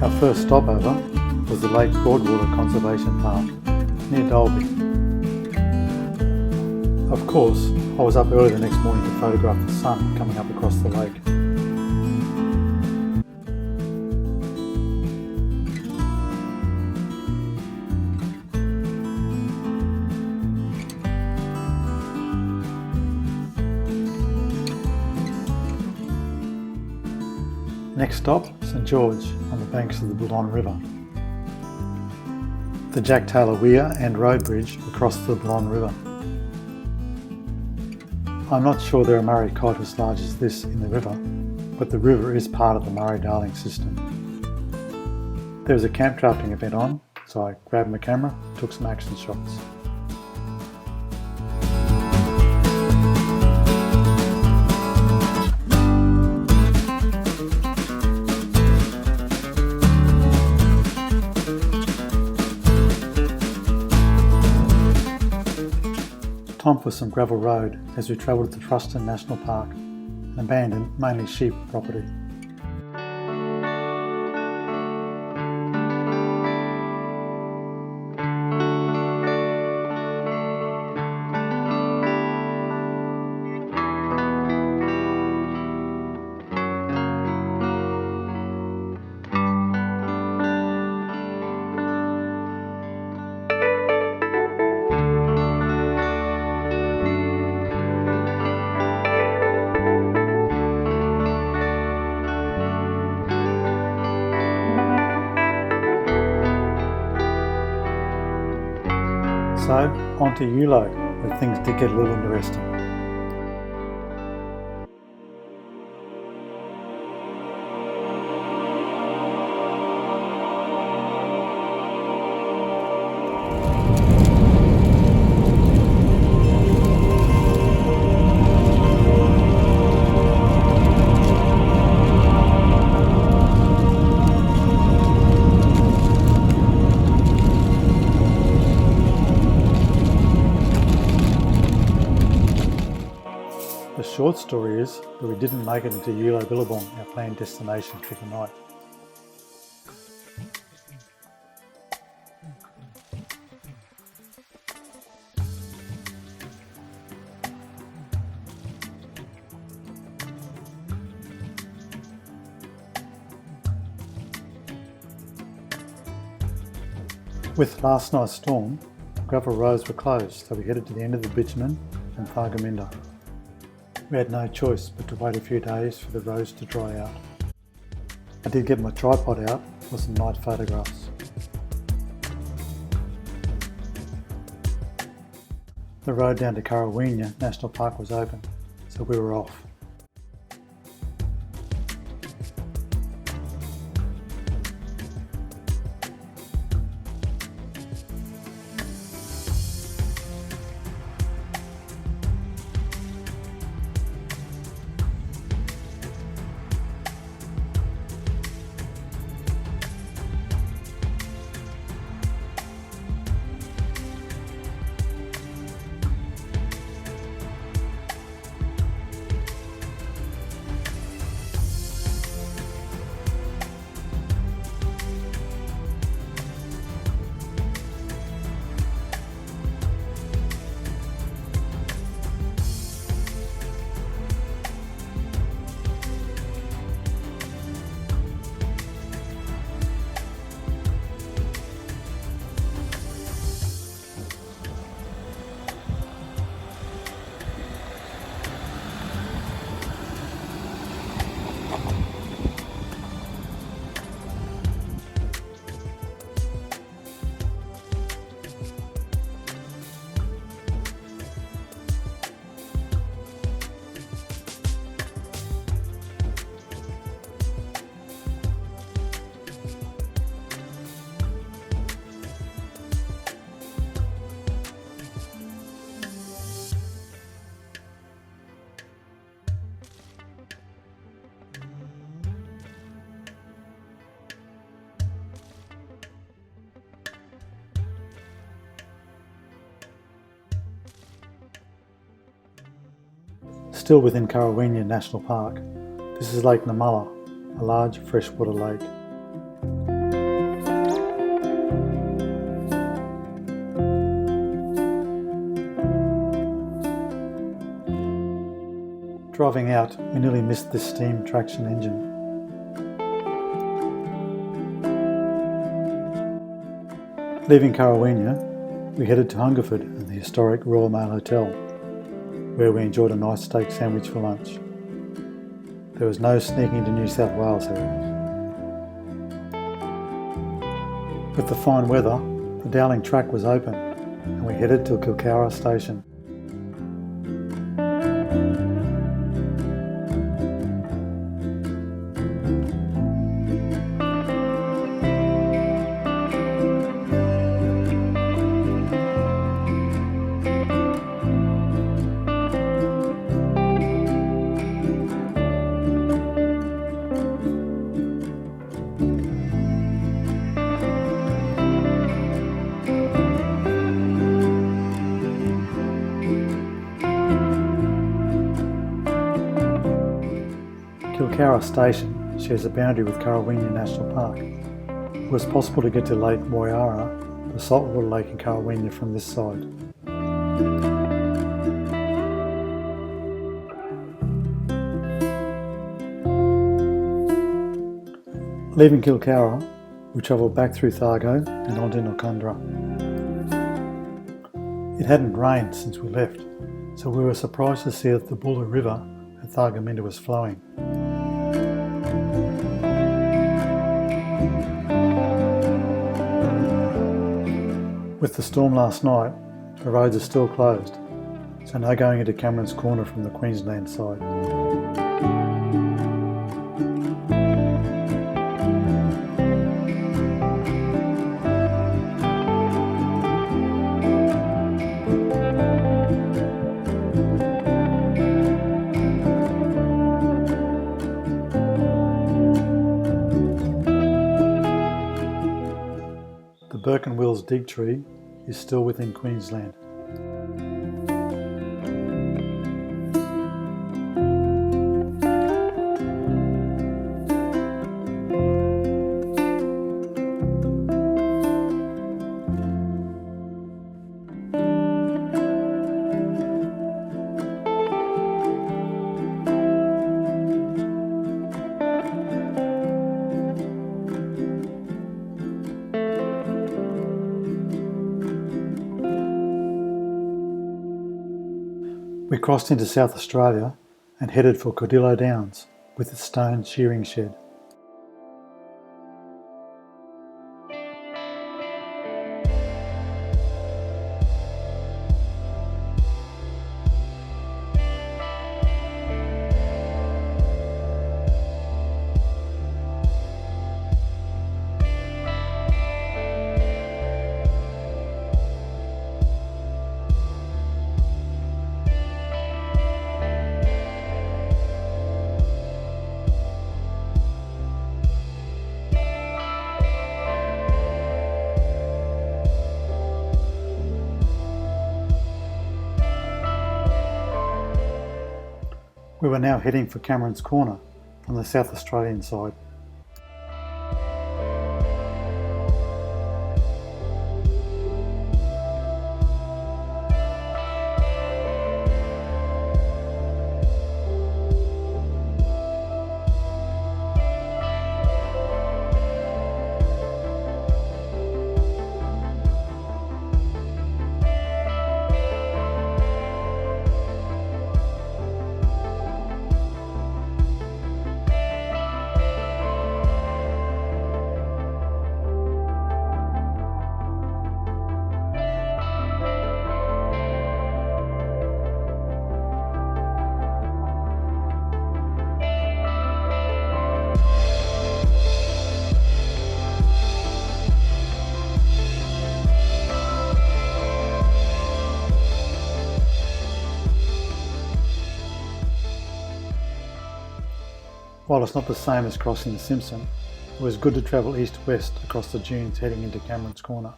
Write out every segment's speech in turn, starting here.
Our first stopover was the Lake Broadwater Conservation Park near Dalby. Of course, I was up early the next morning to photograph the sun coming up across the lake. Next stop, St George, on the banks of the Boulogne River. The Jack Taylor Weir and road bridge across the Boulogne River. I'm not sure there are Murray cod as large as this in the river, but the river is part of the Murray-Darling system. There was a camp drafting event on, so I grabbed my camera, took some action shots. Time for some gravel road as we travelled to Truston National Park, an abandoned, mainly sheep property. So, on to Yulo, where things did get a little interesting. The short story is that we didn't make it into Yulo Billabong, our planned destination for the night. With last night's storm, gravel roads were closed, so we headed to the end of the bitumen and Thargomindah. We had no choice but to wait a few days for the roads to dry out. I did get my tripod out for some night photographs. The road down to Currawhenia National Park was open, so we were off. Still within Currawhenia National Park, this is Lake Namulla, a large freshwater lake. Driving out, we nearly missed this steam traction engine. Leaving Carawina, we headed to Hungerford and the historic Royal Mail Hotel, where we enjoyed a nice steak sandwich for lunch. There was no sneaking to New South Wales, however. With the fine weather, the Dowling track was open and we headed to Kilcara station. Kilcara station shares a boundary with Carawina National Park. It was possible to get to Lake Moyara, the saltwater lake in Carawina, from this side. Leaving Kilcara, we travelled back through Thargo and on to Nokundra. It hadn't rained since we left, so we were surprised to see that the Bulla River at Thargomindah was flowing. With the storm last night, the roads are still closed, so no going into Cameron's Corner from the Queensland side. The Burke and Wills dig tree is still within Queensland. We crossed into South Australia and headed for Cordillo Downs with its stone shearing shed. We were now heading for Cameron's Corner from the South Australian side. While it's not the same as crossing the Simpson, it was good to travel east-west across the dunes heading into Cameron's Corner.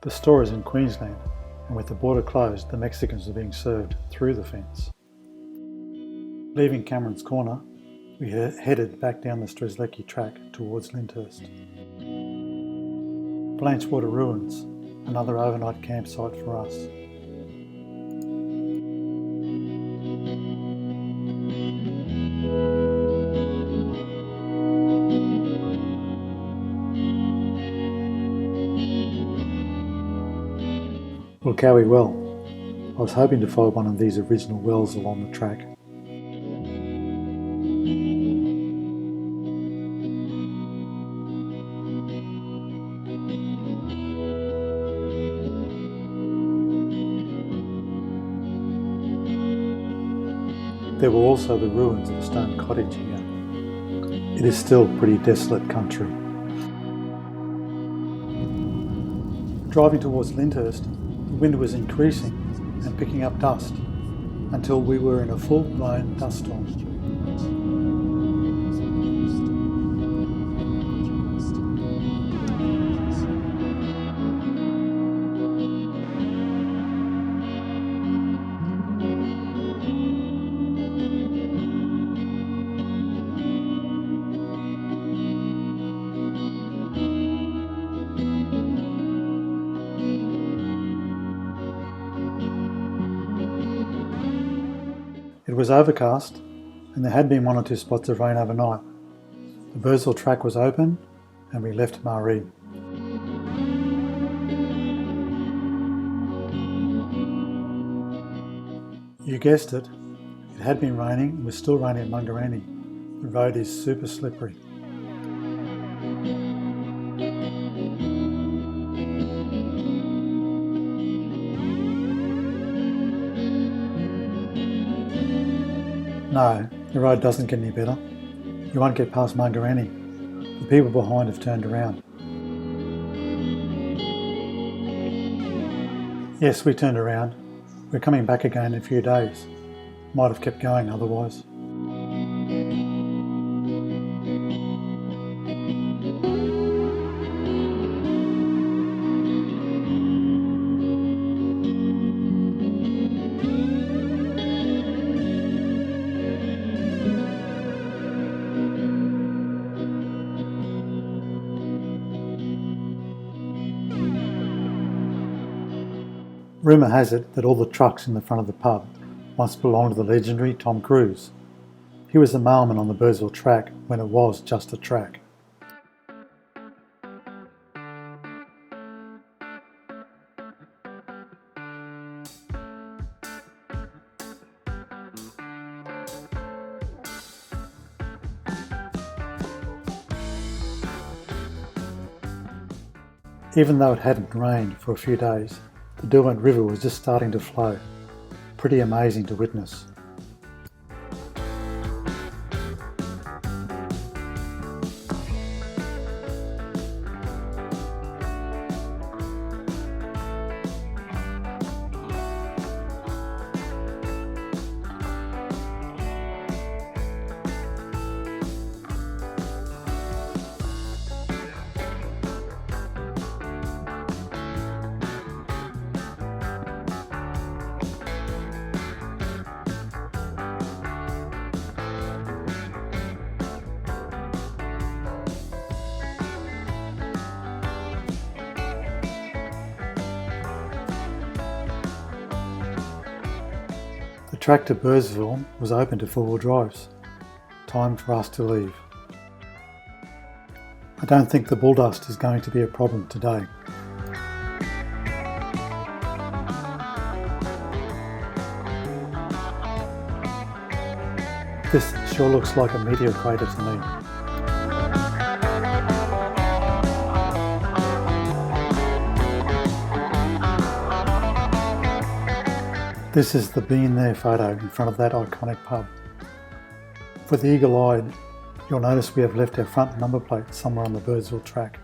The store is in Queensland, and with the border closed, the Mexicans are being served through the fence. Leaving Cameron's Corner, we headed back down the Strzelecki Track towards Lyndhurst. Blanchwater Ruins, another overnight campsite for us. Wilcowie Well. I was hoping to find one of these original wells along the track. There were also the ruins of a stone cottage here. It is still pretty desolate country. Driving towards Lyndhurst, the wind was increasing and picking up dust until we were in a full-blown dust storm. It was overcast, and there had been one or two spots of rain overnight. The Birdsville Track was open, and we left Maree. You guessed it, it had been raining and was still raining at Mungarani. The road is super slippery. No, the road doesn't get any better. You won't get past Mungarani. The people behind have turned around. Yes, we turned around. We're coming back again in a few days. Might have kept going otherwise. Rumour has it that all the trucks in the front of the pub once belonged to the legendary Tom Cruise. He was the mailman on the Birdsville Track when it was just a track. Even though it hadn't rained for a few days, the Derwent River was just starting to flow. Pretty amazing to witness. The track to Birdsville was open to four-wheel drives. Time for us to leave. I don't think the bull dust is going to be a problem today. This sure looks like a meteor crater to me. This is the been there photo in front of that iconic pub. For the eagle-eyed, you'll notice we have left our front number plate somewhere on the Birdsville Track.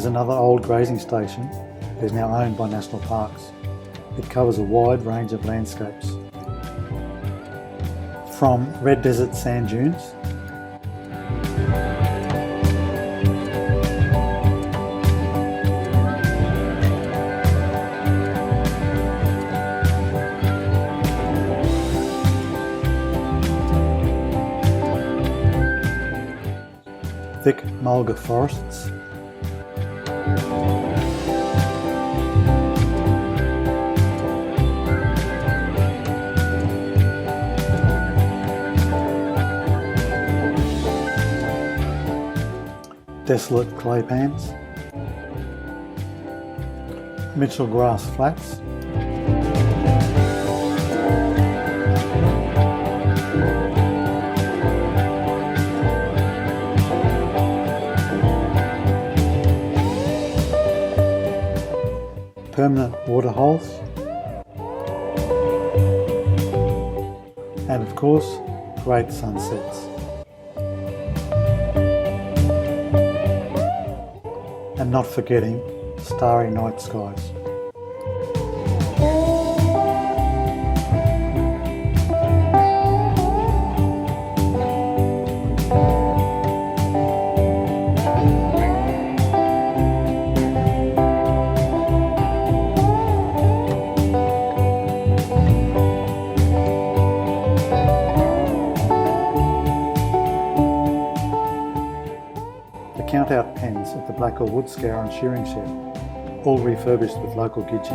another old grazing station that is now owned by National Parks. It covers a wide range of landscapes, from red desert sand dunes thick mulga forests, desolate clay pans, Mitchell grass flats, permanent water holes, and of course, great sunsets. And not forgetting starry night skies. Count-out pens at the Blackall wood scour and shearing shed, all refurbished with local gidgee.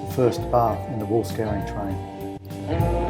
The first bath in the wool scouring train.